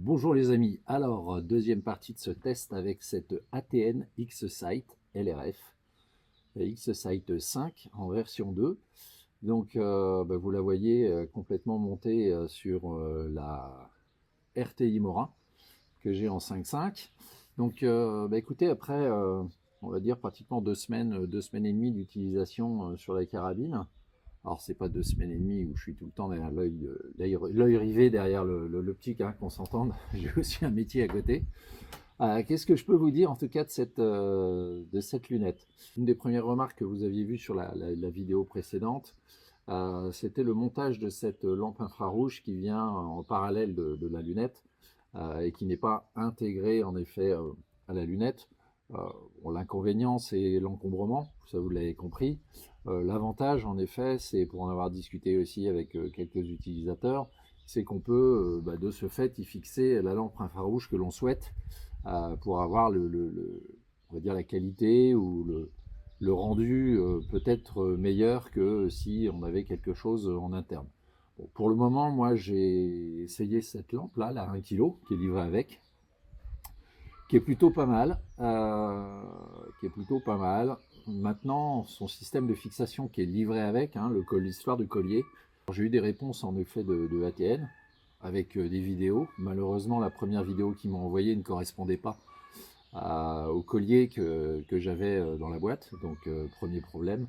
Bonjour les amis, alors deuxième partie de ce test avec cette ATN X-Sight LRF, X-Sight 5 en version 2. Donc vous la voyez complètement montée sur la RTI Mora que j'ai en 5.5. Donc écoutez, après on va dire pratiquement deux semaines et demie d'utilisation sur la carabine. Alors c'est pas 2 semaines et demie où je suis tout le temps derrière l'œil rivé derrière l'optique, hein, qu'on s'entende. J'ai aussi un métier à côté. Qu'est-ce que je peux vous dire en tout cas de cette lunette? Une des premières remarques que vous aviez vues sur la vidéo précédente, c'était le montage de cette lampe infrarouge qui vient en parallèle de la lunette et qui n'est pas intégrée en effet à la lunette. Bon, l'inconvénient, c'est l'encombrement, ça vous l'avez compris. L'avantage, en effet, c'est, pour en avoir discuté aussi avec quelques utilisateurs, c'est qu'on peut, de ce fait, y fixer la lampe infrarouge que l'on souhaite pour avoir on va dire la qualité ou le rendu peut-être meilleur que si on avait quelque chose en interne. Bon, pour le moment, moi, j'ai essayé cette lampe-là, la 1 kg, qui est livrée avec, qui est plutôt pas mal, Maintenant, son système de fixation qui est livré avec, hein, l'histoire de collier. J'ai eu des réponses en effet de ATN avec des vidéos. Malheureusement, la première vidéo qu'ils m'ont envoyée ne correspondait pas au collier que j'avais dans la boîte, donc premier problème.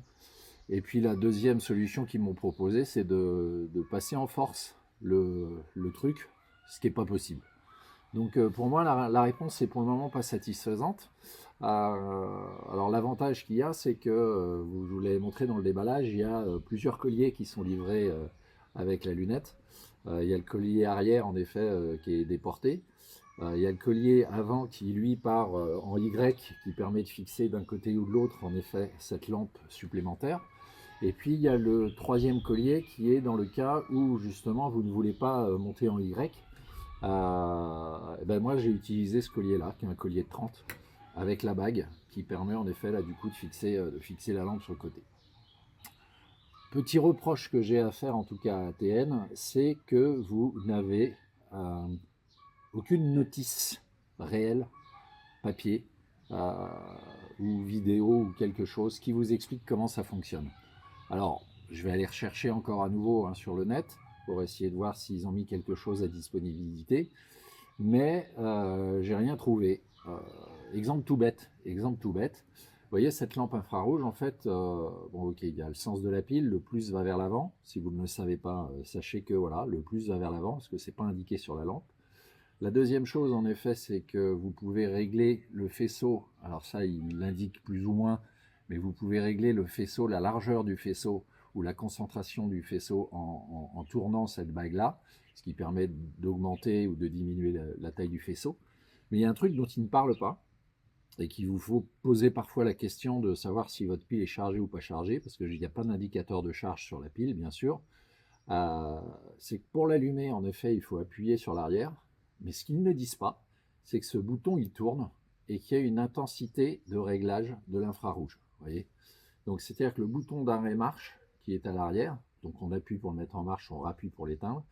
Et puis la deuxième solution qu'ils m'ont proposée, c'est de passer en force le truc, ce qui n'est pas possible. Donc pour moi, la réponse est pour le moment pas satisfaisante. Alors l'avantage qu'il y a, c'est que, je vous l'avez montré dans le déballage, il y a plusieurs colliers qui sont livrés avec la lunette. Il y a le collier arrière, en effet, qui est déporté. Il y a le collier avant qui, lui, part en Y, qui permet de fixer d'un côté ou de l'autre, en effet, cette lampe supplémentaire. Et puis, il y a le troisième collier qui est dans le cas où, justement, vous ne voulez pas monter en Y. Moi j'ai utilisé ce collier là qui est un collier de 30 avec la bague qui permet en effet là du coup de fixer la lampe sur le côté. Petit reproche que j'ai à faire en tout cas à ATN, c'est que vous n'avez aucune notice réelle, papier ou vidéo ou quelque chose qui vous explique comment ça fonctionne. Alors je vais aller rechercher encore à nouveau, hein, sur le net pour essayer de voir s'ils ont mis quelque chose à disponibilité, mais j'ai rien trouvé. Exemple tout bête, vous voyez cette lampe infrarouge, en fait, bon ok, il y a le sens de la pile, le plus va vers l'avant. Si vous ne le savez pas, sachez que voilà, le plus va vers l'avant parce que c'est pas indiqué sur la lampe. La deuxième chose, en effet, c'est que vous pouvez régler le faisceau. Alors ça, il l'indique plus ou moins, mais vous pouvez régler le faisceau, la largeur du faisceau ou la concentration du faisceau en tournant cette bague-là, ce qui permet d'augmenter ou de diminuer la taille du faisceau. Mais il y a un truc dont il ne parle pas et qu'il vous faut poser parfois la question de savoir si votre pile est chargée ou pas chargée, parce qu'il n'y a pas d'indicateur de charge sur la pile, bien sûr. C'est que pour l'allumer, en effet, il faut appuyer sur l'arrière. Mais ce qu'ils ne disent pas, c'est que ce bouton, il tourne et qu'il y a une intensité de réglage de l'infrarouge. Voyez. Donc, c'est-à-dire que le bouton d'arrêt marche, qui est à l'arrière, donc on appuie pour le mettre en marche, on appuie pour l'éteindre,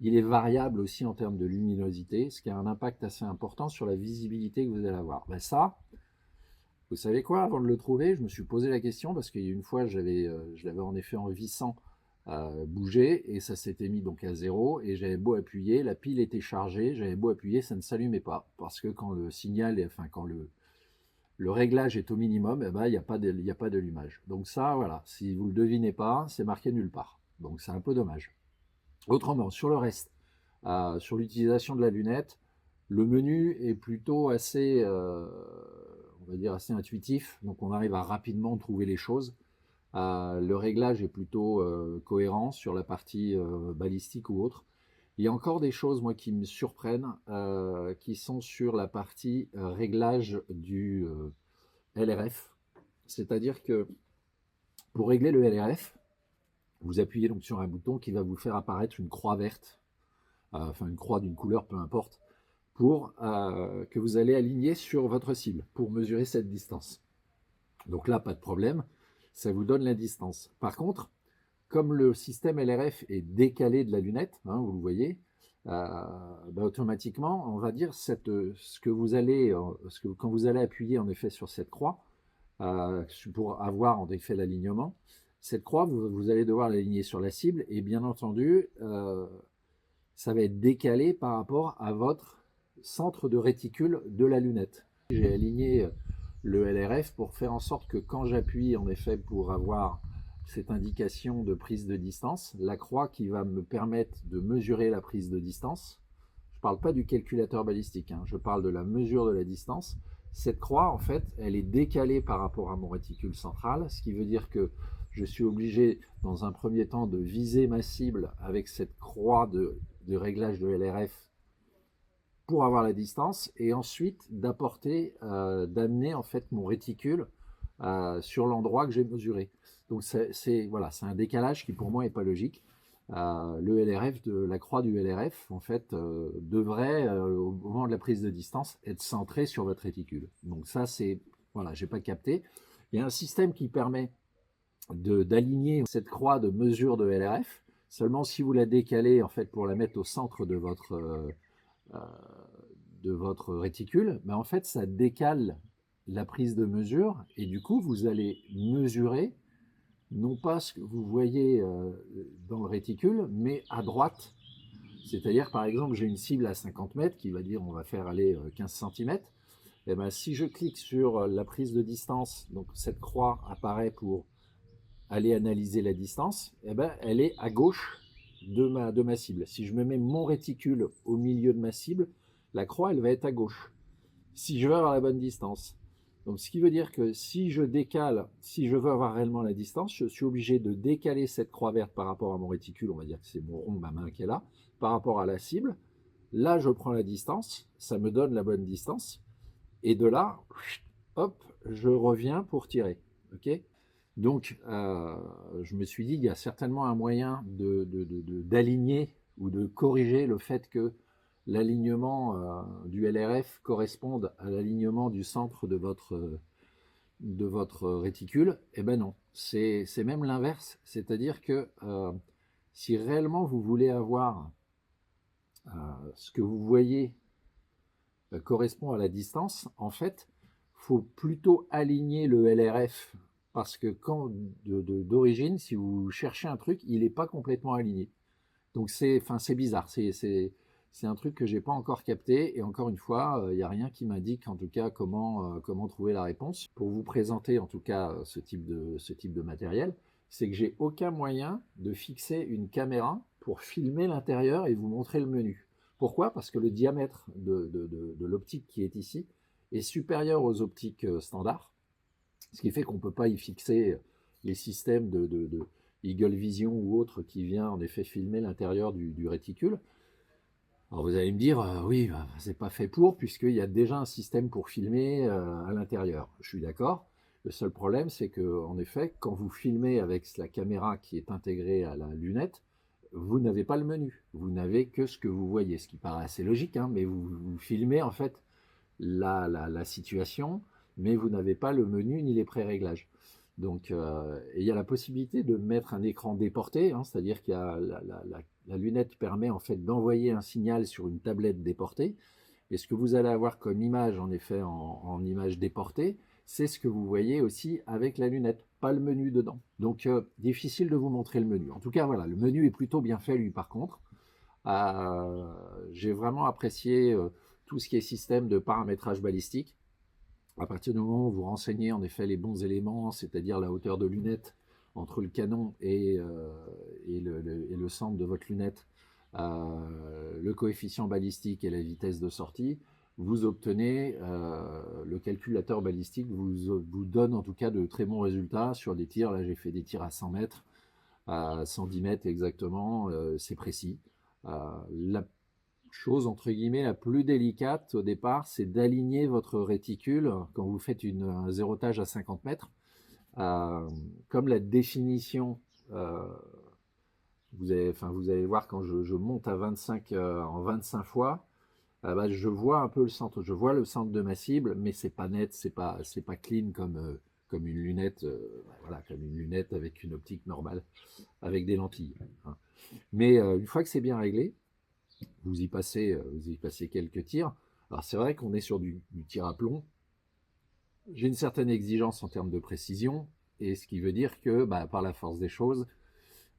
il est variable aussi en termes de luminosité, ce qui a un impact assez important sur la visibilité que vous allez avoir. Ben ça, vous savez quoi, avant de le trouver, je me suis posé la question, parce qu'il y a une fois, je l'avais en effet en vissant bouger et ça s'était mis donc à 0 et j'avais beau appuyer, la pile était chargée, j'avais beau appuyer, ça ne s'allumait pas parce que quand le signal, quand le réglage est au minimum, il n'y a pas d'allumage. Donc ça, voilà, si vous ne le devinez pas, c'est marqué nulle part. Donc c'est un peu dommage. Autrement, sur le reste, sur l'utilisation de la lunette, le menu est plutôt assez, on va dire assez intuitif, donc on arrive à rapidement trouver les choses. Le réglage est plutôt cohérent sur la partie balistique ou autre. Il y a encore des choses, moi, qui me surprennent, qui sont sur la partie réglage du LRF. C'est-à-dire que pour régler le LRF, vous appuyez donc sur un bouton qui va vous faire apparaître une croix verte, enfin une croix d'une couleur, peu importe, pour que vous allez aligner sur votre cible, pour mesurer cette distance. Donc là, pas de problème. Ça vous donne la distance. Par contre, comme le système LRF est décalé de la lunette, hein, vous le voyez, automatiquement, on va dire ce que vous allez, quand vous allez appuyer en effet sur cette croix, pour avoir en effet l'alignement, cette croix, vous allez devoir l'aligner sur la cible et bien entendu, ça va être décalé par rapport à votre centre de réticule de la lunette. J'ai aligné le LRF pour faire en sorte que quand j'appuie en effet pour avoir cette indication de prise de distance, la croix qui va me permettre de mesurer la prise de distance, je ne parle pas du calculateur balistique, hein, je parle de la mesure de la distance. Cette croix, en fait, elle est décalée par rapport à mon réticule central, ce qui veut dire que je suis obligé, dans un premier temps, de viser ma cible avec cette croix de réglage de LRF pour avoir la distance, et ensuite d'apporter, d'amener en fait mon réticule sur l'endroit que j'ai mesuré. Donc voilà, c'est un décalage qui pour moi n'est pas logique. Le LRF, la croix du LRF, en fait, devrait, au moment de la prise de distance, être centré sur votre réticule. Donc ça, c'est, voilà, j'ai pas capté. Il y a un système qui permet d'aligner cette croix de mesure de LRF, seulement si vous la décalez, en fait, pour la mettre au centre de votre réticule, mais en fait, ça décale la prise de mesure, et du coup, vous allez mesurer non pas ce que vous voyez dans le réticule, mais à droite. C'est-à-dire, par exemple, j'ai une cible à 50 mètres qui va dire on va faire aller 15 cm. Et ben, si je clique sur la prise de distance, donc cette croix apparaît pour aller analyser la distance, et ben, elle est à gauche de ma cible. Si je me mets mon réticule au milieu de ma cible, la croix, elle va être à gauche. Si je veux avoir la bonne distance. Donc, ce qui veut dire que si je décale, si je veux avoir réellement la distance, je suis obligé de décaler cette croix verte par rapport à mon réticule, on va dire que c'est mon rond, ma main qui est là, par rapport à la cible. Là, je prends la distance, ça me donne la bonne distance, et de là, hop, je reviens pour tirer. Ok. Donc, je me suis dit, il y a certainement un moyen d'aligner ou de corriger le fait que l'alignement du LRF corresponde à l'alignement du centre de votre réticule. Eh ben non, c'est même l'inverse. C'est-à-dire que si réellement vous voulez avoir ce que vous voyez correspond à la distance, en fait, il faut plutôt aligner le LRF parce que d'origine, si vous cherchez un truc, il n'est pas complètement aligné. Donc c'est bizarre, c'est un truc que j'ai pas encore capté, et encore une fois, il n'y a rien qui m'indique en tout cas comment trouver la réponse. Pour vous présenter en tout cas ce type de matériel, c'est que j'ai aucun moyen de fixer une caméra pour filmer l'intérieur et vous montrer le menu. Pourquoi? Parce que le diamètre de l'optique qui est ici est supérieur aux optiques standards, ce qui fait qu'on ne peut pas y fixer les systèmes de Eagle Vision ou autre qui vient en effet filmer l'intérieur du réticule. Alors vous allez me dire, oui, c'est pas fait pour, puisqu'il y a déjà un système pour filmer à l'intérieur. Je suis d'accord. Le seul problème, c'est que, en effet, quand vous filmez avec la caméra qui est intégrée à la lunette, vous n'avez pas le menu. Vous n'avez que ce que vous voyez, ce qui paraît assez logique, hein, mais vous filmez en fait la situation, mais vous n'avez pas le menu ni les pré-réglages. Donc, il y a la possibilité de mettre un écran déporté, hein, c'est-à-dire qu'il y a la lunette permet en fait d'envoyer un signal sur une tablette déportée. Et ce que vous allez avoir comme image, en effet, en image déportée, c'est ce que vous voyez aussi avec la lunette, pas le menu dedans. Donc, difficile de vous montrer le menu. En tout cas, voilà, le menu est plutôt bien fait, lui, par contre. J'ai vraiment apprécié tout ce qui est système de paramétrage balistique. À partir du moment où vous renseignez en effet les bons éléments, c'est-à-dire la hauteur de lunette entre le canon et le centre de votre lunette, le coefficient balistique et la vitesse de sortie, vous obtenez, le calculateur balistique vous donne en tout cas de très bons résultats sur des tirs. Là, j'ai fait des tirs à 100 mètres, à 110 mètres exactement, c'est précis. La chose entre guillemets la plus délicate au départ, c'est d'aligner votre réticule quand vous faites un zérotage à 50 mètres. Comme la définition, vous allez voir quand je monte à 25 en 25 fois, je vois un peu le centre, je vois le centre de ma cible, mais c'est pas net, c'est pas clean comme une lunette, voilà, comme une lunette avec une optique normale, avec des lentilles. Hein. Mais une fois que c'est bien réglé, vous y passez quelques tirs. Alors c'est vrai qu'on est sur du tir à plomb. J'ai une certaine exigence en termes de précision, et ce qui veut dire que par la force des choses,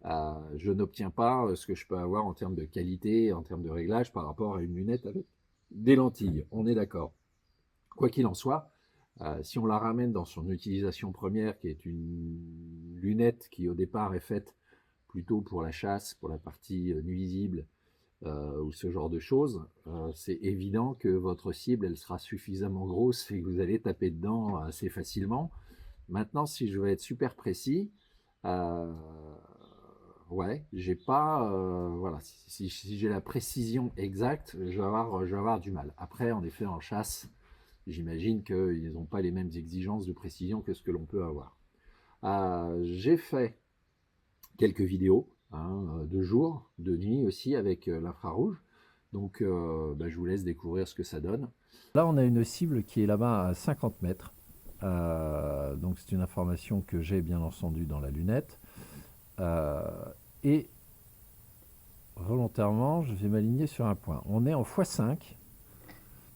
je n'obtiens pas ce que je peux avoir en termes de qualité, en termes de réglage par rapport à une lunette avec des lentilles. On est d'accord. Quoi qu'il en soit, si on la ramène dans son utilisation première, qui est une lunette qui au départ est faite plutôt pour la chasse, pour la partie nuisible, ou ce genre de choses, c'est évident que votre cible, elle sera suffisamment grosse et que vous allez taper dedans assez facilement. Maintenant, si je veux être super précis, ouais, j'ai pas, voilà, si j'ai la précision exacte, je vais avoir du mal. Après, en effet, en chasse, j'imagine qu'ils n'ont pas les mêmes exigences de précision que ce que l'on peut avoir. J'ai fait quelques vidéos, de jour, de nuit aussi, avec l'infrarouge. Donc, je vous laisse découvrir ce que ça donne. Là, on a une cible qui est là-bas à 50 mètres. Donc, c'est une information que j'ai bien entendu dans la lunette. Et volontairement, je vais m'aligner sur un point. On est en x5.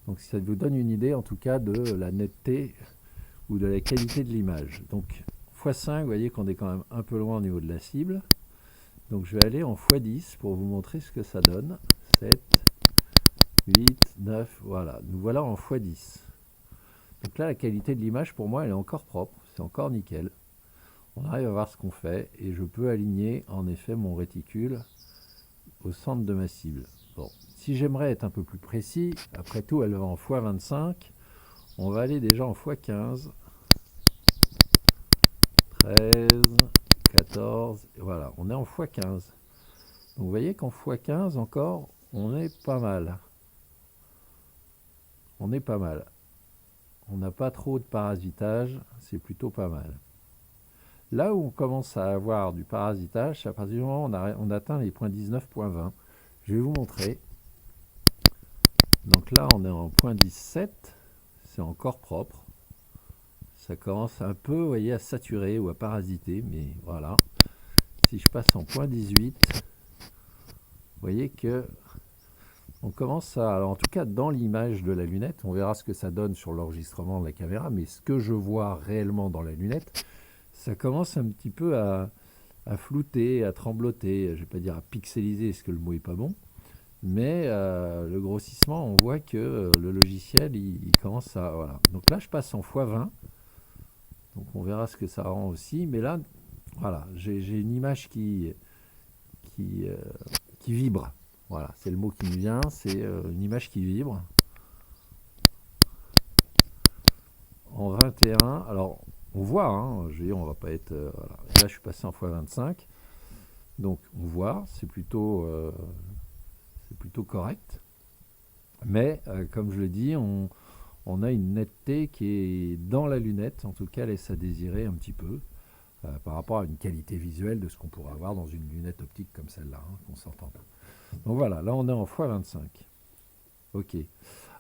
Donc, ça vous donne une idée, en tout cas, de la netteté ou de la qualité de l'image. Donc, x5, vous voyez qu'on est quand même un peu loin au niveau de la cible. Donc je vais aller en x10 pour vous montrer ce que ça donne. 7, 8, 9, voilà. Nous voilà en x10. Donc là, la qualité de l'image, pour moi, elle est encore propre. C'est encore nickel. On arrive à voir ce qu'on fait. Et je peux aligner, en effet, mon réticule au centre de ma cible. Bon, si j'aimerais être un peu plus précis, après tout, elle va en x25. On va aller déjà en x15. 13, 14, voilà, on est en x15. Donc vous voyez qu'en x15 encore, on est pas mal. On est pas mal. On n'a pas trop de parasitage, c'est plutôt pas mal. Là où on commence à avoir du parasitage, c'est à partir du moment où on atteint les points 19.20. Je vais vous montrer. Donc là, on est en point 17, c'est encore propre. Ça commence un peu, vous voyez, à saturer ou à parasiter, mais voilà. Si je passe en point 18, vous voyez que on commence à, alors en tout cas dans l'image de la lunette, on verra ce que ça donne sur l'enregistrement de la caméra, mais ce que je vois réellement dans la lunette, ça commence un petit peu à flouter, à trembloter, je ne vais pas dire à pixeliser, parce que le mot n'est pas bon, mais le grossissement, on voit que le logiciel, il commence à, voilà. Donc là, je passe en x20, donc on verra ce que ça rend aussi, mais là, voilà, j'ai une image qui vibre. Voilà, c'est le mot qui me vient, c'est une image qui vibre. En 21, alors on voit, je veux dire, on va pas être... voilà. Là, je suis passé en x25, donc on voit, c'est plutôt correct. Mais, comme je le dis, on a une netteté qui est dans la lunette, en tout cas, laisse à désirer un petit peu. Par rapport à une qualité visuelle de ce qu'on pourrait avoir dans une lunette optique comme celle-là, qu'on s'entend. Donc voilà, là on est en x25. Ok.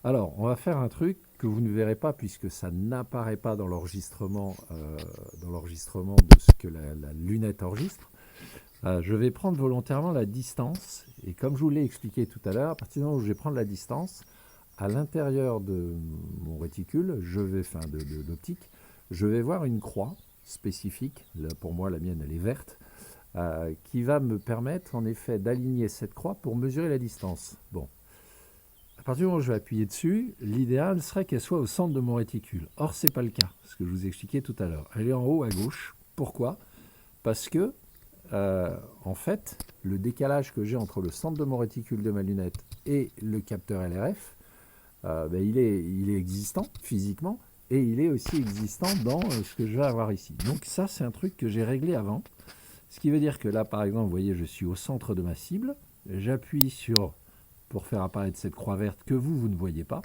Alors, on va faire un truc que vous ne verrez pas puisque ça n'apparaît pas dans l'enregistrement de ce que la lunette enregistre. Je vais prendre volontairement la distance, et comme je vous l'ai expliqué tout à l'heure, à partir du moment où je vais prendre la distance, à l'intérieur de mon réticule, de l'optique, je vais voir une croix spécifique, là, pour moi la mienne elle est verte, qui va me permettre en effet d'aligner cette croix pour mesurer la distance. Bon, à partir du moment où je vais appuyer dessus, l'idéal serait qu'elle soit au centre de mon réticule. Or c'est pas le cas, ce que je vous expliquais tout à l'heure. Elle est en haut à gauche. Pourquoi? Parce que en fait, le décalage que j'ai entre le centre de mon réticule de ma lunette et le capteur LRF, il est existant physiquement, et il est aussi existant dans ce que je vais avoir ici. Donc ça, c'est un truc que j'ai réglé avant. Ce qui veut dire que là, par exemple, vous voyez, je suis au centre de ma cible. J'appuie sur, pour faire apparaître cette croix verte que vous ne voyez pas.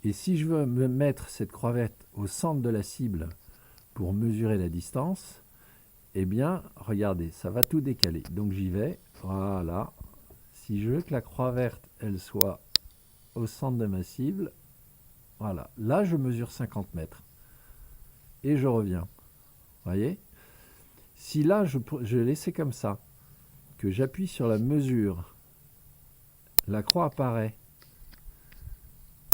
Et si je veux me mettre cette croix verte au centre de la cible pour mesurer la distance, eh bien, regardez, ça va tout décaler. Donc j'y vais, voilà. Si je veux que la croix verte, elle soit au centre de ma cible, voilà, là je mesure 50 mètres et je reviens. Voyez? Si là je laissais comme ça, que j'appuie sur la mesure la croix apparaît.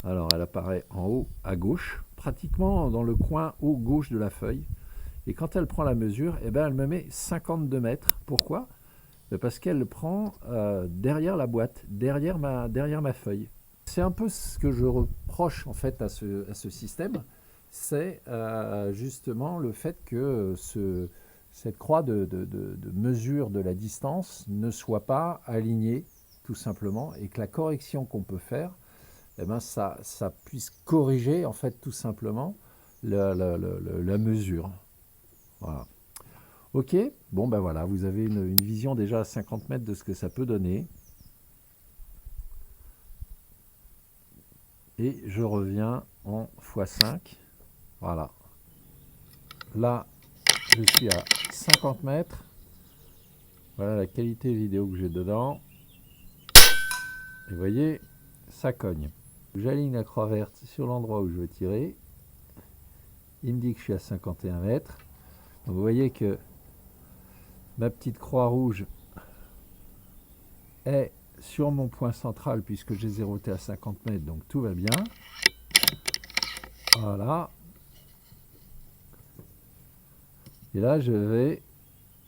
Alors elle apparaît en haut à gauche, pratiquement dans le coin haut gauche de la feuille. Et quand elle prend la mesure, eh ben, elle me met 52 mètres. Pourquoi? Parce qu'elle prend derrière la boîte, derrière ma feuille. C'est un peu ce que je reproche en fait à ce système, c'est justement le fait que cette croix de mesure de la distance ne soit pas alignée tout simplement, et que la correction qu'on peut faire, eh ben, ça puisse corriger en fait tout simplement la mesure. Voilà. Ok, bon ben voilà, vous avez une vision déjà à 50 mètres de ce que ça peut donner. Et je reviens en x5. Voilà. Là, je suis à 50 mètres. Voilà la qualité vidéo que j'ai dedans. Et vous voyez, ça cogne. J'aligne la croix verte sur l'endroit où je veux tirer. Il me dit que je suis à 51 mètres. Donc vous voyez que ma petite croix rouge est sur mon point central puisque j'ai zéroté à 50 mètres, donc tout va bien. Voilà. Et là, je vais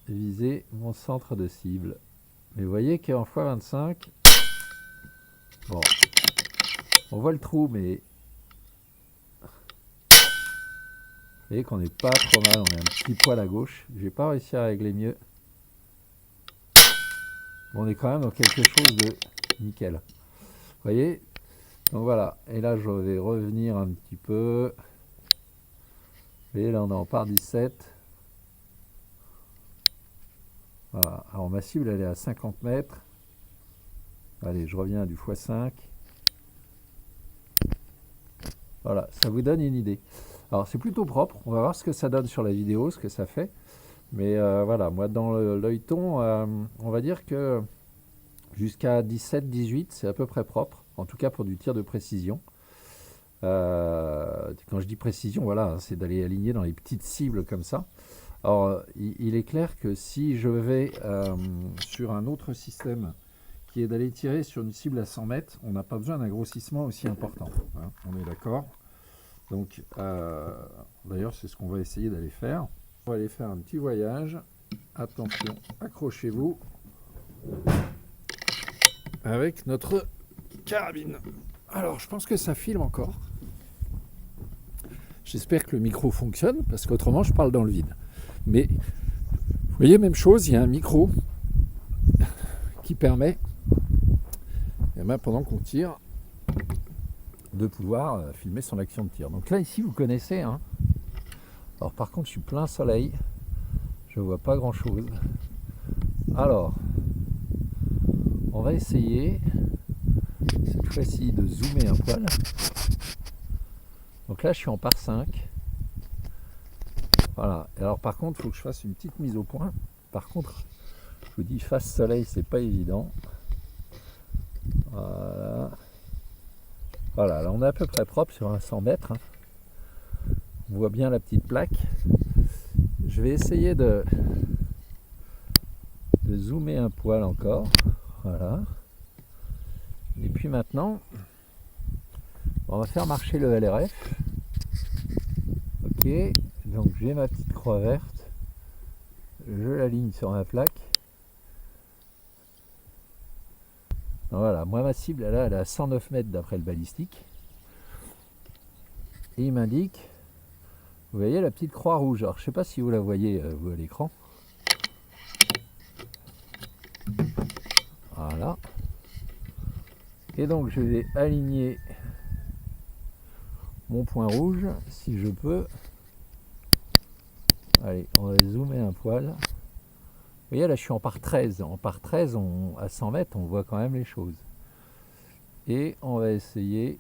viser mon centre de cible. Mais vous voyez qu'en x25, bon, on voit le trou, mais vous voyez qu'on n'est pas trop mal, on est un petit poil à gauche. J'ai pas réussi à régler mieux. On est quand même dans quelque chose de nickel. Vous voyez? Donc voilà, et là je vais revenir un petit peu. Vous voyez, là on est en par 17. Voilà, alors ma cible elle est à 50 mètres. Allez, je reviens du x5. Voilà, ça vous donne une idée. Alors c'est plutôt propre, on va voir ce que ça donne sur la vidéo, ce que ça fait. Mais voilà, moi dans l'œilleton, on va dire que jusqu'à 17-18, c'est à peu près propre, en tout cas pour du tir de précision. Quand je dis précision, voilà, c'est d'aller aligner dans les petites cibles comme ça. Alors, il est clair que si je vais sur un autre système qui est d'aller tirer sur une cible à 100 mètres, on n'a pas besoin d'un grossissement aussi important. Hein, on est d'accord? Donc, d'ailleurs, c'est ce qu'on va essayer d'aller faire. On va aller faire un petit voyage. Attention, accrochez-vous avec notre carabine. Alors, je pense que ça filme encore. J'espère que le micro fonctionne, parce qu'autrement, je parle dans le vide. Mais, vous voyez, même chose, il y a un micro qui permet, et même pendant qu'on tire, de pouvoir filmer son action de tir. Donc là, ici, vous connaissez. Hein. Alors, par contre, je suis plein soleil. Je vois pas grand-chose. Alors, on va essayer, cette fois-ci, de zoomer un poil. Donc là, je suis en par 5. Voilà. Et alors, par contre, il faut que je fasse une petite mise au point. Par contre, je vous dis, face soleil, c'est pas évident. Voilà. Voilà, là, on est à peu près propre sur un 100 mètres. Hein. On voit bien la petite plaque. Je vais essayer de zoomer un poil encore. Voilà. Et puis maintenant, on va faire marcher le LRF. Ok, donc j'ai ma petite croix verte. Je l'aligne sur ma plaque. Voilà, moi ma cible là, elle est à 109 mètres d'après le balistique. Et il m'indique, vous voyez la petite croix rouge. Alors je ne sais pas si vous la voyez vous à l'écran. Voilà. Et donc je vais aligner mon point rouge si je peux. Allez, on va zoomer un poil. Vous voyez là je suis en par 13. En par 13, à 100 mètres, on voit quand même les choses. Et on va essayer.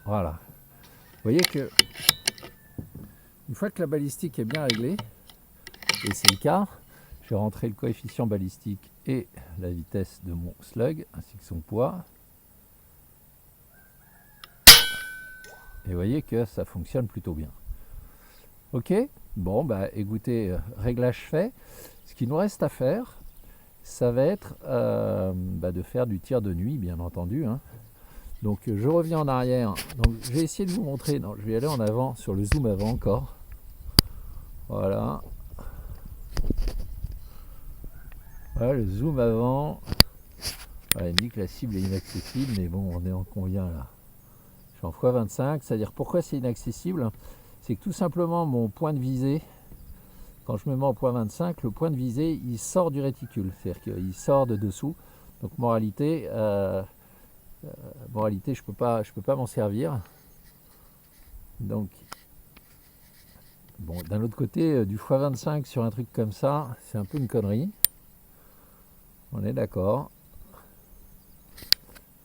Voilà. Vous voyez que une fois que la balistique est bien réglée, et c'est le cas, je vais rentrer le coefficient balistique et la vitesse de mon slug, ainsi que son poids. Et vous voyez que ça fonctionne plutôt bien. Ok, bon, bah écoutez, réglage fait. Ce qu'il nous reste à faire, ça va être de faire du tir de nuit, bien entendu, hein. Donc je reviens en arrière. Donc je vais essayer de vous montrer. Non, je vais aller en avant sur le zoom avant encore. Voilà. Voilà le zoom avant. Voilà, il me dit que la cible est inaccessible, mais bon, on est en combien là? Je suis en x25, c'est-à-dire pourquoi c'est inaccessible? C'est que tout simplement mon point de visée, quand je me mets en point 25, le point de visée il sort du réticule, c'est-à-dire qu'il sort de dessous. Donc moralité, je peux pas m'en servir. Donc bon, d'un autre côté, du x25 sur un truc comme ça, c'est un peu une connerie. On est d'accord.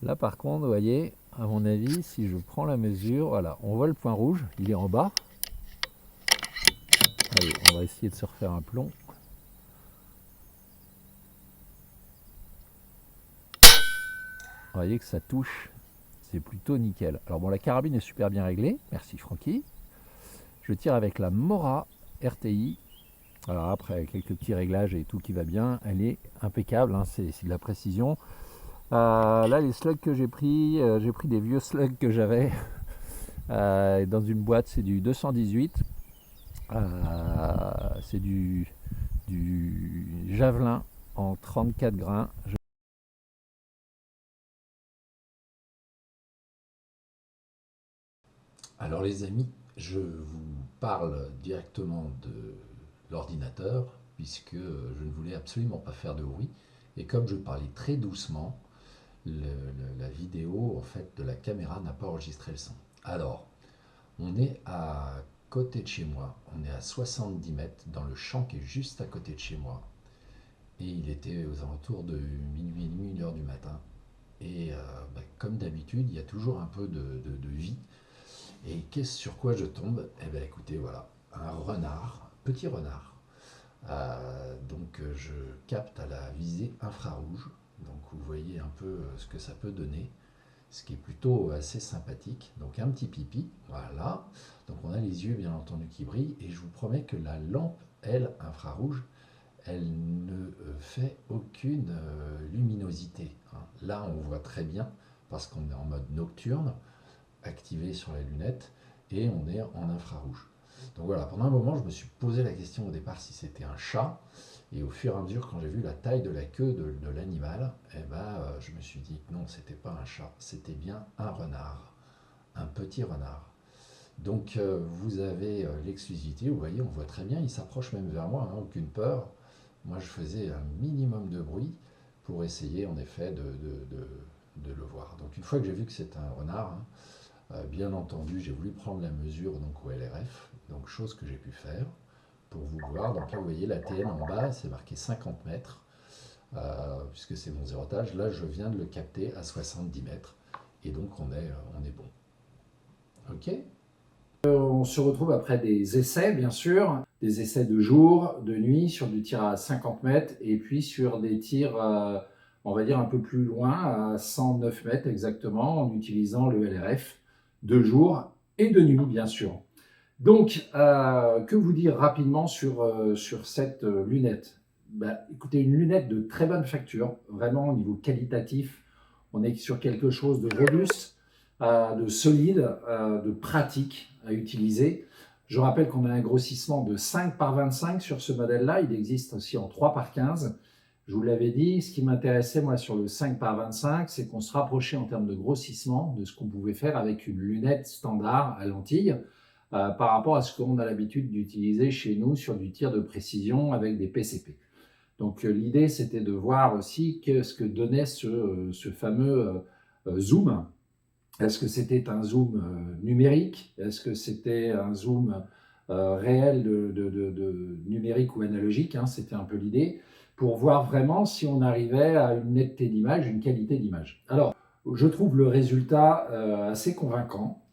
Là par contre, vous voyez, à mon avis, si je prends la mesure, voilà, on voit le point rouge, il est en bas. Allez, on va essayer de se refaire un plomb. Vous voyez que ça touche, c'est plutôt nickel. Alors bon, la carabine est super bien réglée, merci Francky. Je tire avec la Mora RTI. Alors après, quelques petits réglages et tout qui va bien, elle est impeccable, hein, c'est de la précision. Là, les slugs que j'ai pris des vieux slugs que j'avais dans une boîte, c'est du 218. C'est du Javelin en 34 grains. Alors les amis, je vous parle directement de l'ordinateur puisque je ne voulais absolument pas faire de bruit et comme je parlais très doucement, la vidéo en fait de la caméra n'a pas enregistré le son. Alors, on est à côté de chez moi, on est à 70 mètres dans le champ qui est juste à côté de chez moi et il était aux alentours de minuit et demi, 1h du matin et comme d'habitude, il y a toujours un peu de vie. Et sur quoi je tombe? Eh bien écoutez, voilà, un renard, petit renard. Donc je capte à la visée infrarouge. Donc vous voyez un peu ce que ça peut donner, ce qui est plutôt assez sympathique. Donc un petit pipi, voilà. Donc on a les yeux bien entendu qui brillent et je vous promets que la lampe, elle, infrarouge, elle ne fait aucune luminosité, hein. Là on voit très bien parce qu'on est en mode nocturne, activé sur la lunette et on est en infrarouge. Donc voilà, pendant un moment, je me suis posé la question au départ si c'était un chat. Et au fur et à mesure, quand j'ai vu la taille de la queue de l'animal, je me suis dit que non, c'était pas un chat, c'était bien un renard, un petit renard. Donc vous avez l'exclusivité, vous voyez, on voit très bien, il s'approche même vers moi, hein, aucune peur. Moi, je faisais un minimum de bruit pour essayer en effet de le voir. Donc une fois que j'ai vu que c'est un renard, hein, bien entendu, j'ai voulu prendre la mesure donc, au LRF, donc chose que j'ai pu faire pour vous voir. Donc là, vous voyez la TN en bas, c'est marqué 50 mètres, puisque c'est mon zérotage. Là, je viens de le capter à 70 mètres, et donc on est bon. Ok. On se retrouve après des essais, bien sûr, des essais de jour, de nuit, sur du tir à 50 mètres, et puis sur des tirs, on va dire, un peu plus loin, à 109 mètres exactement, en utilisant le LRF, de jour et de nuit, bien sûr. Donc, que vous dire rapidement sur cette lunette? Écoutez, une lunette de très bonne facture, vraiment au niveau qualitatif, on est sur quelque chose de robuste, de solide, de pratique à utiliser. Je rappelle qu'on a un grossissement de 5 par 25 sur ce modèle-là, il existe aussi en 3 par 15. Je vous l'avais dit, ce qui m'intéressait moi sur le 5 par 25, c'est qu'on se rapprochait en termes de grossissement de ce qu'on pouvait faire avec une lunette standard à lentilles, par rapport à ce qu'on a l'habitude d'utiliser chez nous sur du tir de précision avec des PCP. Donc l'idée, c'était de voir aussi ce que donnait ce fameux zoom. Est-ce que c'était un zoom numérique? Est-ce que c'était un zoom réel de numérique ou analogique, hein? C'était un peu l'idée, pour voir vraiment si on arrivait à une netteté d'image, une qualité d'image. Alors, je trouve le résultat assez convaincant.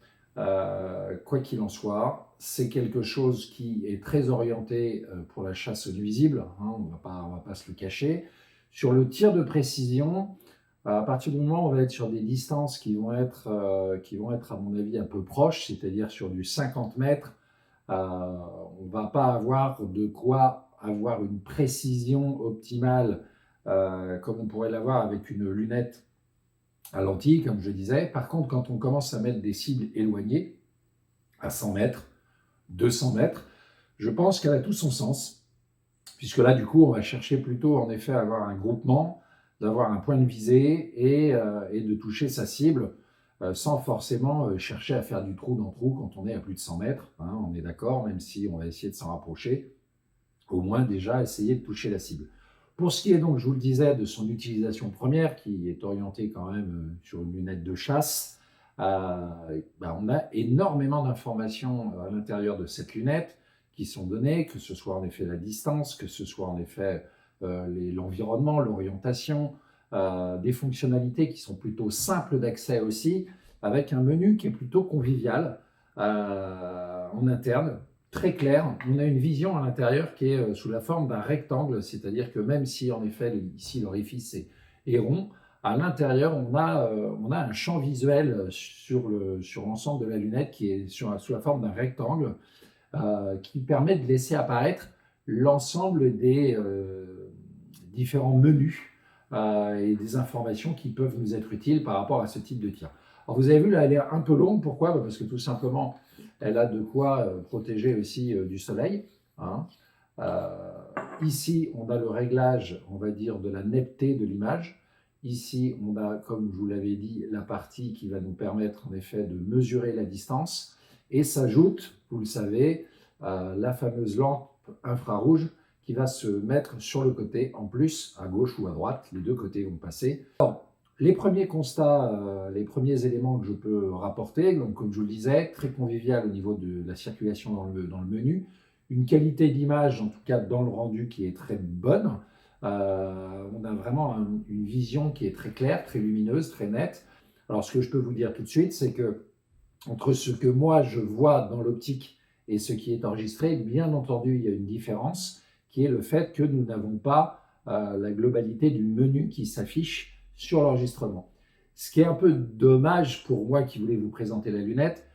Quoi qu'il en soit, c'est quelque chose qui est très orienté pour la chasse aux nuisibles, hein, on va pas se le cacher. Sur le tir de précision, à partir du moment où on va être sur des distances qui vont être à mon avis un peu proches, c'est-à-dire sur du 50 mètres, on ne va pas avoir de quoi avoir une précision optimale comme on pourrait l'avoir avec une lunette à lentilles, comme je disais. Par contre, quand on commence à mettre des cibles éloignées, à 100 mètres, 200 mètres, je pense qu'elle a tout son sens, puisque là, du coup, on va chercher plutôt, en effet, à avoir un groupement, d'avoir un point de visée et de toucher sa cible sans forcément chercher à faire du trou dans trou quand on est à plus de 100 mètres. Hein, on est d'accord, même si on va essayer de s'en rapprocher, au moins déjà essayer de toucher la cible. Pour ce qui est donc, je vous le disais, de son utilisation première, qui est orientée quand même sur une lunette de chasse, on a énormément d'informations à l'intérieur de cette lunette qui sont données, que ce soit en effet la distance, que ce soit en effet l'environnement, l'orientation, des fonctionnalités qui sont plutôt simples d'accès aussi, avec un menu qui est plutôt convivial en interne, très clair. On a une vision à l'intérieur qui est sous la forme d'un rectangle, c'est-à-dire que même si en effet ici l'orifice est rond, à l'intérieur on a un champ visuel sur l'ensemble de la lunette qui est sous la forme d'un rectangle qui permet de laisser apparaître l'ensemble des différents menus et des informations qui peuvent nous être utiles par rapport à ce type de tir. Alors vous avez vu, là, elle est un peu longue. Pourquoi? Parce que tout simplement, elle a de quoi protéger aussi du soleil. Hein. Ici, on a le réglage, on va dire, de la netteté de l'image. Ici, on a, comme je vous l'avais dit, la partie qui va nous permettre, en effet, de mesurer la distance. Et s'ajoute, vous le savez, la fameuse lampe infrarouge qui va se mettre sur le côté, en plus, à gauche ou à droite, les deux côtés vont passer. Alors, les premiers constats, les premiers éléments que je peux rapporter, donc comme je vous le disais, très convivial au niveau de la circulation dans le menu, une qualité d'image, en tout cas dans le rendu, qui est très bonne. On a vraiment une vision qui est très claire, très lumineuse, très nette. Alors, ce que je peux vous dire tout de suite, c'est que entre ce que moi je vois dans l'optique et ce qui est enregistré, bien entendu, il y a une différence, qui est le fait que nous n'avons pas la globalité du menu qui s'affiche sur l'enregistrement. Ce qui est un peu dommage pour moi qui voulais vous présenter la lunette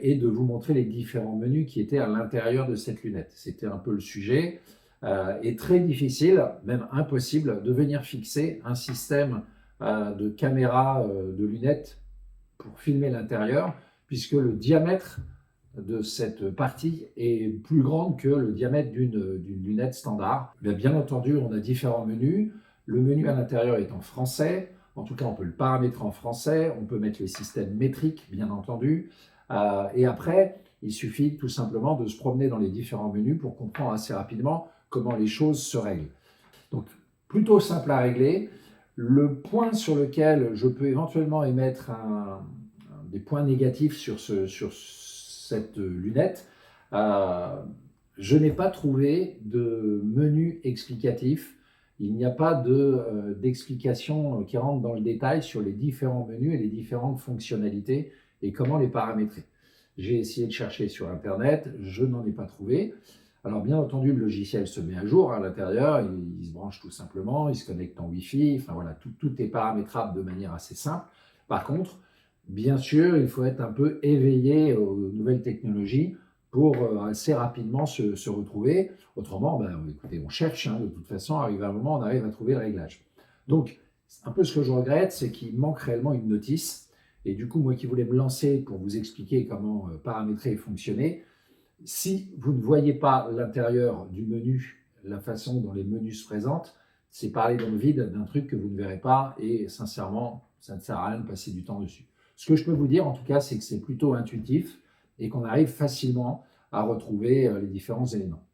et de vous montrer les différents menus qui étaient à l'intérieur de cette lunette. C'était un peu le sujet et très difficile, même impossible, de venir fixer un système de caméra de lunettes pour filmer l'intérieur, puisque le diamètre de cette partie est plus grande que le diamètre d'une lunette standard. Bien entendu, on a différents menus. Le menu à l'intérieur est en français. En tout cas, on peut le paramétrer en français. On peut mettre les systèmes métriques, bien entendu. Et après, il suffit tout simplement de se promener dans les différents menus pour comprendre assez rapidement comment les choses se règlent. Donc, plutôt simple à régler. Le point sur lequel je peux éventuellement émettre des points négatifs sur cette lunette, je n'ai pas trouvé de menu explicatif. Il n'y a pas d'explication qui rentre dans le détail sur les différents menus et les différentes fonctionnalités et comment les paramétrer. J'ai essayé de chercher sur Internet, je n'en ai pas trouvé. Alors bien entendu, le logiciel se met à jour à l'intérieur, il se branche tout simplement, il se connecte en Wi-Fi, enfin voilà, tout est paramétrable de manière assez simple. Par contre, bien sûr, il faut être un peu éveillé aux nouvelles technologies pour assez rapidement se retrouver. Autrement, écoutez, on cherche, hein, de toute façon, arrive un moment, on arrive à trouver le réglage. Donc, un peu ce que je regrette, c'est qu'il manque réellement une notice. Et du coup, moi qui voulais me lancer pour vous expliquer comment paramétrer et fonctionner, si vous ne voyez pas l'intérieur du menu, la façon dont les menus se présentent, c'est parler dans le vide d'un truc que vous ne verrez pas et sincèrement, ça ne sert à rien de passer du temps dessus. Ce que je peux vous dire en tout cas, c'est que c'est plutôt intuitif et qu'on arrive facilement à retrouver les différents éléments.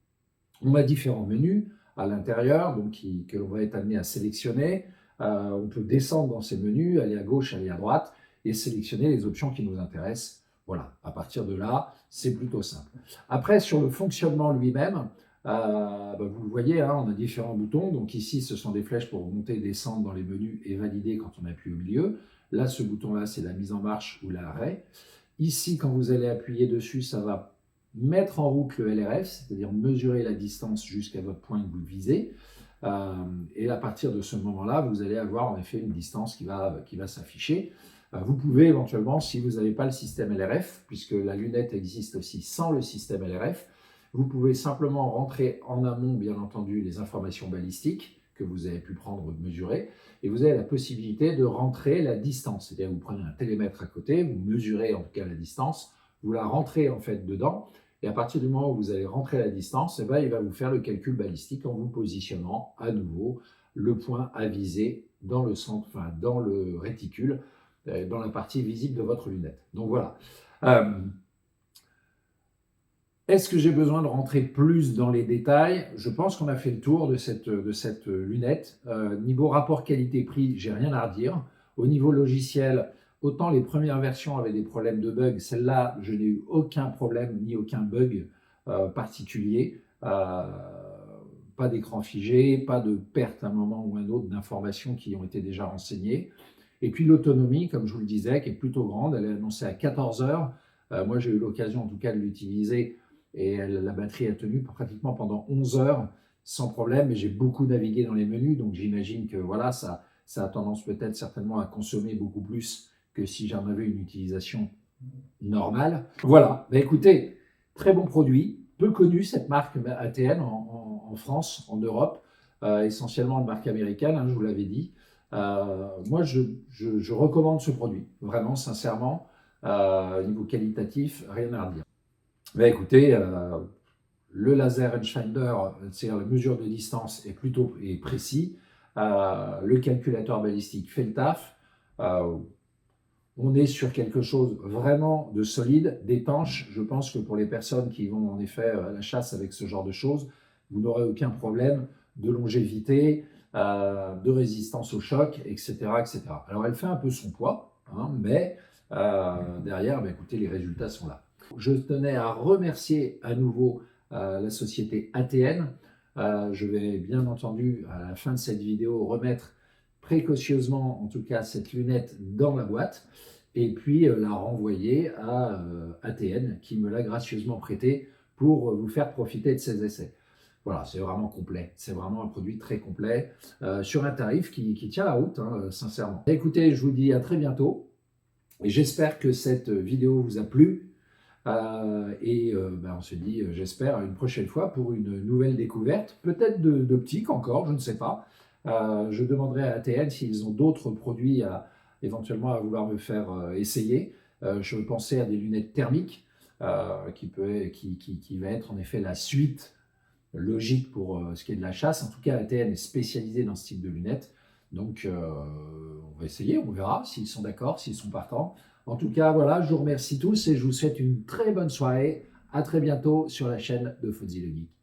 On a différents menus à l'intérieur que l'on va être amené à sélectionner. On peut descendre dans ces menus, aller à gauche, aller à droite et sélectionner les options qui nous intéressent. Voilà, à partir de là, c'est plutôt simple. Après, sur le fonctionnement lui-même, vous le voyez, hein, on a différents boutons. Donc ici, ce sont des flèches pour monter et descendre dans les menus et valider quand on appuie au milieu. Là, ce bouton-là, c'est la mise en marche ou l'arrêt. Ici, quand vous allez appuyer dessus, ça va mettre en route le LRF, c'est-à-dire mesurer la distance jusqu'à votre point que vous visez. Et à partir de ce moment-là, vous allez avoir en effet une distance qui va s'afficher. Vous pouvez éventuellement, si vous n'avez pas le système LRF, puisque la lunette existe aussi sans le système LRF, vous pouvez simplement rentrer en amont, bien entendu, les informations balistiques, que vous avez pu prendre, mesurer, et vous avez la possibilité de rentrer la distance. C'est-à-dire vous prenez un télémètre à côté, vous mesurez en tout cas la distance, vous la rentrez en fait dedans, et à partir du moment où vous allez rentrer la distance, eh ben, il va vous faire le calcul balistique en vous positionnant à nouveau le point à viser dans le centre, enfin dans le réticule, dans la partie visible de votre lunette. Donc voilà. Est-ce que j'ai besoin de rentrer plus dans les détails? Je pense qu'on a fait le tour de cette lunette. Niveau rapport qualité-prix, j'ai rien à redire. Au niveau logiciel, autant les premières versions avaient des problèmes de bugs, celle-là, je n'ai eu aucun problème ni aucun bug particulier. Pas d'écran figé, pas de perte à un moment ou un autre d'informations qui ont été déjà renseignées. Et puis l'autonomie, comme je vous le disais, qui est plutôt grande, elle est annoncée à 14 heures. Moi, j'ai eu l'occasion en tout cas de l'utiliser et la batterie a tenu pratiquement pendant 11 heures sans problème. Mais j'ai beaucoup navigué dans les menus, donc j'imagine que voilà, ça a tendance peut-être certainement à consommer beaucoup plus que si j'en avais une utilisation normale. Voilà, bah, écoutez, très bon produit, peu connu cette marque ATN en France, en Europe, essentiellement une marque américaine, hein, je vous l'avais dit. Moi, je recommande ce produit, vraiment, sincèrement, niveau qualitatif, rien à redire. Mais écoutez, le laser rangefinder, c'est-à-dire la mesure de distance, est plutôt précis. Le calculateur balistique fait le taf. On est sur quelque chose vraiment de solide, d'étanche. Je pense que pour les personnes qui vont en effet à la chasse avec ce genre de choses, vous n'aurez aucun problème de longévité, de résistance au choc, etc., etc. Alors elle fait un peu son poids, hein, mais derrière, bah, écoutez, les résultats sont là. Je tenais à remercier à nouveau la société ATN. Je vais bien entendu, à la fin de cette vidéo, remettre précautionneusement, en tout cas, cette lunette dans la boîte et puis la renvoyer à ATN qui me l'a gracieusement prêté pour vous faire profiter de ses essais. Voilà, c'est vraiment complet, c'est vraiment un produit très complet sur un tarif qui tient la route, hein, sincèrement. Écoutez, je vous dis à très bientôt et j'espère que cette vidéo vous a plu. Ben on se dit, j'espère, à une prochaine fois pour une nouvelle découverte, peut-être d'optique encore, je ne sais pas. Je demanderai à ATN s'ils ont d'autres produits éventuellement à vouloir me faire essayer. Je pensais à des lunettes thermiques qui va être en effet la suite logique pour ce qui est de la chasse. En tout cas, ATN est spécialisé dans ce type de lunettes. Donc, on va essayer, on verra s'ils sont d'accord, s'ils sont partants. En tout cas, voilà, je vous remercie tous et je vous souhaite une très bonne soirée. À très bientôt sur la chaîne de Fuzzy le Geek.